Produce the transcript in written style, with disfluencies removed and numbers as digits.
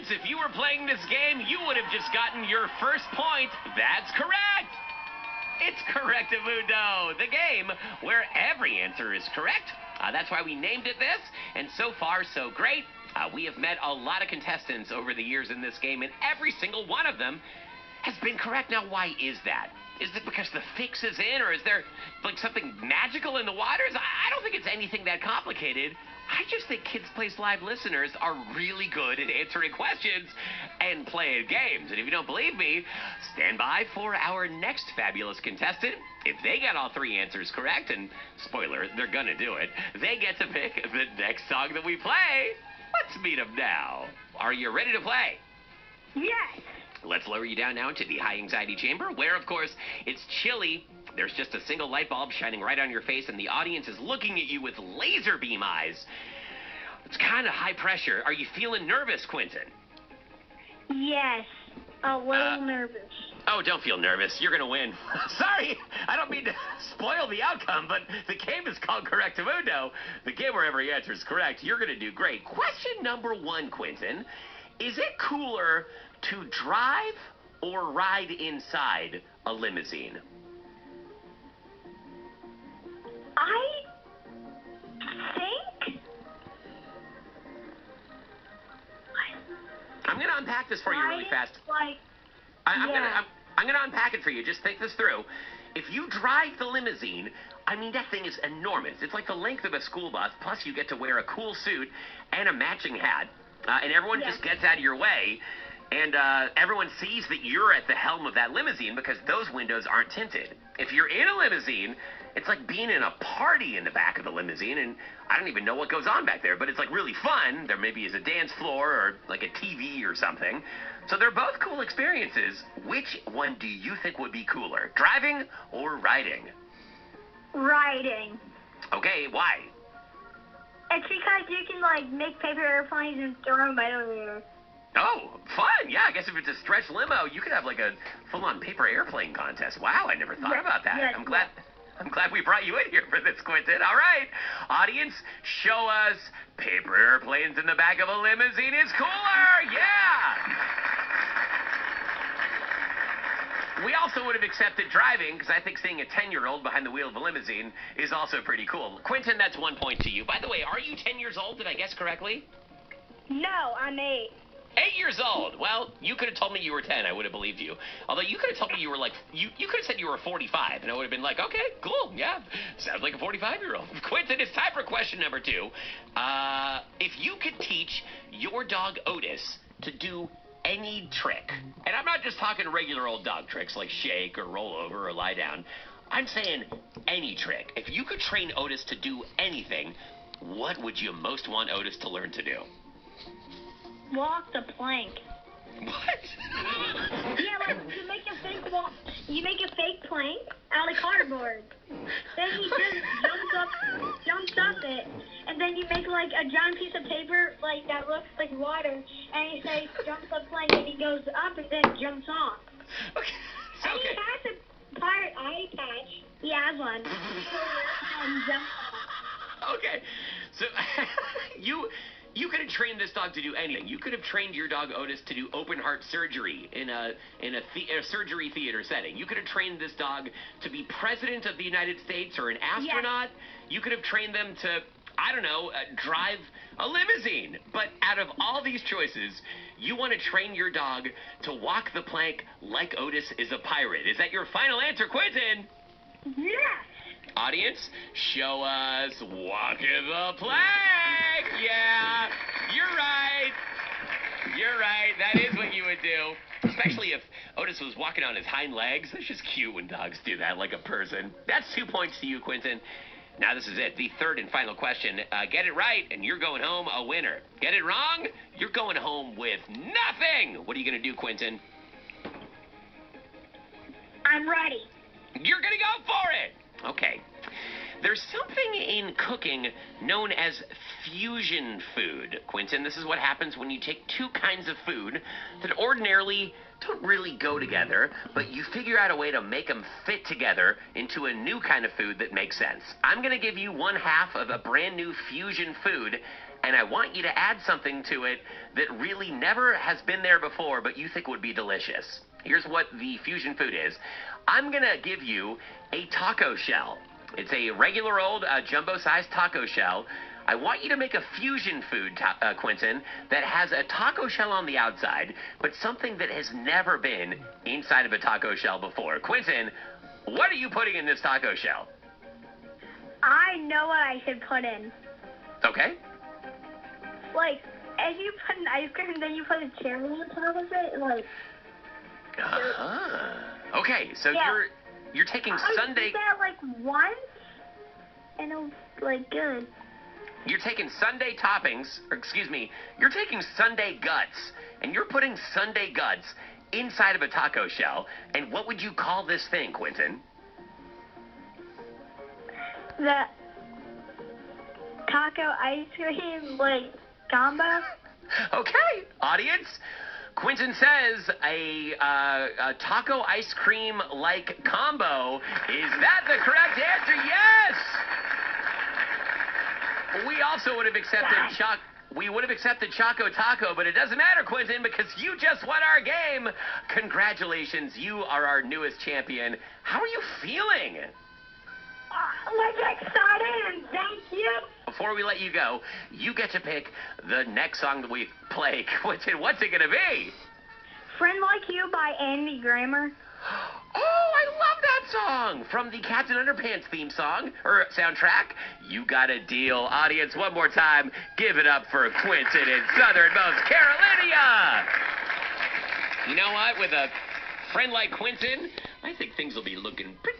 Audience, if you were playing this game, you would have just gotten your first point. That's correct. It's Correctamundo, the game where every answer is correct. That's why we named it this, and so far, so great. We have met a lot of contestants over the years in this game, and every single one of them has been correct. Now, why is that? Is it because the fix is in, or is there, like, something magical in the waters? I don't think it's anything that complicated. I just think Kids Place Live listeners are really good at answering questions and playing games. And if you don't believe me, stand by for our next fabulous contestant. If they get all three answers correct, and spoiler, they're gonna do it, they get to pick the next song that we play. Let's meet them now. Are you ready to play? Yes. Let's lower you down now into the high anxiety chamber, where, of course, it's chilly. There's just a single light bulb shining right on your face, and the audience is looking at you with laser beam eyes. It's kind of high pressure. Are you feeling nervous, Quentin? Yes. A little nervous. Oh, don't feel nervous. You're going to win. Sorry, I don't mean to spoil the outcome, but the game is called Correctamundo, the game where every answer is correct. You're going to do great. Question number one, Quentin. Is it cooler to drive or ride inside a limousine? I think... I'm going to unpack this for you really fast. Like, I'm going to unpack it for you. Just think this through. If you drive the limousine, I mean, that thing is enormous. It's like the length of a school bus, plus you get to wear a cool suit and a matching hat. And everyone just gets out of your way, and everyone sees that you're at the helm of that limousine because those windows aren't tinted. If you're in a limousine, it's like being in a party in the back of the limousine, and I don't even know what goes on back there, but it's like really fun. There maybe is a dance floor or like a TV or something. So they're both cool experiences. Which one do you think would be cooler, driving or riding? riding. Okay, why? It's because you can, like, make paper airplanes and throw them everywhere. Oh, fun. Yeah, I guess if it's a stretch limo, you could have, like, a full-on paper airplane contest. Wow, I never thought about that. Yes, I'm glad we brought you in here for this, Quentin. All right, audience, show us paper airplanes in the back of a limousine is cooler. Yeah. We also would have accepted driving, because I think seeing a 10-year-old behind the wheel of a limousine is also pretty cool. Quentin, that's 1 point to you. By the way, are you 10 years old? Did I guess correctly? No, I'm 8. 8 years old. Well, you could have told me you were 10. I would have believed you. Although you could have told me you were like, you could have said you were 45, and I would have been like, okay, cool, yeah, sounds like a 45-year-old. Quentin, it's time for question number 2. If you could teach your dog Otis to do any trick, and I'm not just talking regular old dog tricks like shake or roll over or lie down, I'm saying any trick. If you could train Otis to do anything, what would you most want Otis to learn to do? Walk the plank. What? Yeah, like, you make a fake fake plank out of cardboard. Then he just jumps up it, and then you make, like, a giant piece of paper, like, that looks like water, and he says, jumps up plank, and he goes up and then jumps off. Okay. And he has a pirate eye patch. He has one. And jumps off. Okay. So, you could have trained this dog to do anything. You could have trained your dog Otis to do open heart surgery in a surgery theater setting. You could have trained this dog to be president of the United States or an astronaut. Yes. You could have trained them to, I don't know, drive a limousine. But out of all these choices, you want to train your dog to walk the plank like Otis is a pirate. Is that your final answer, Quentin? Yes. Audience, show us walking the plank. Yeah, you're right. You're right. That is what you would do. Especially if Otis was walking on his hind legs. That's just cute when dogs do that, like a person. That's 2 points to you, Quentin. Now this is it, the third and final question. Get it right, and you're going home a winner. Get it wrong, you're going home with nothing. What are you going to do, Quentin? I'm ready. You're going to go for it. Okay. There's something in cooking known as fusion food. Quentin, this is what happens when you take two kinds of food that ordinarily don't really go together, but you figure out a way to make them fit together into a new kind of food that makes sense. I'm going to give you one half of a brand new fusion food, and I want you to add something to it that really never has been there before, but you think would be delicious. Here's what the fusion food is. I'm going to give you a taco shell. It's a regular old jumbo-sized taco shell. I want you to make a fusion food, Quentin, that has a taco shell on the outside, but something that has never been inside of a taco shell before. Quentin, what are you putting in this taco shell? I know what I should put in. Okay. Like, as you put an ice cream, then you put a cherry on top of it, like... Uh-huh. Okay, so you're taking Sunday... I did that, like, once, and it was, like, good. You're taking Sunday toppings, or excuse me, you're taking Sunday guts, and you're putting Sunday guts inside of a taco shell, and what would you call this thing, Quentin? The taco ice cream, like, combo? Okay, audience. Quentin says a taco ice cream like combo. Is that the correct answer? Yes! We also would have accepted Choco Taco, but it doesn't matter, Quentin, because you just won our game. Congratulations, you are our newest champion. How are you feeling? Like, excited, and thank you. Before we let you go, you get to pick the next song that we play. Quentin, what's it going to be? Friend Like You by Andy Grammer. Oh, I love that song from the Captain Underpants theme song, or soundtrack. You got a deal. Audience, one more time, give it up for Quentin in Southernmost Carolina. You know what? With a friend like Quentin, I think things will be looking pretty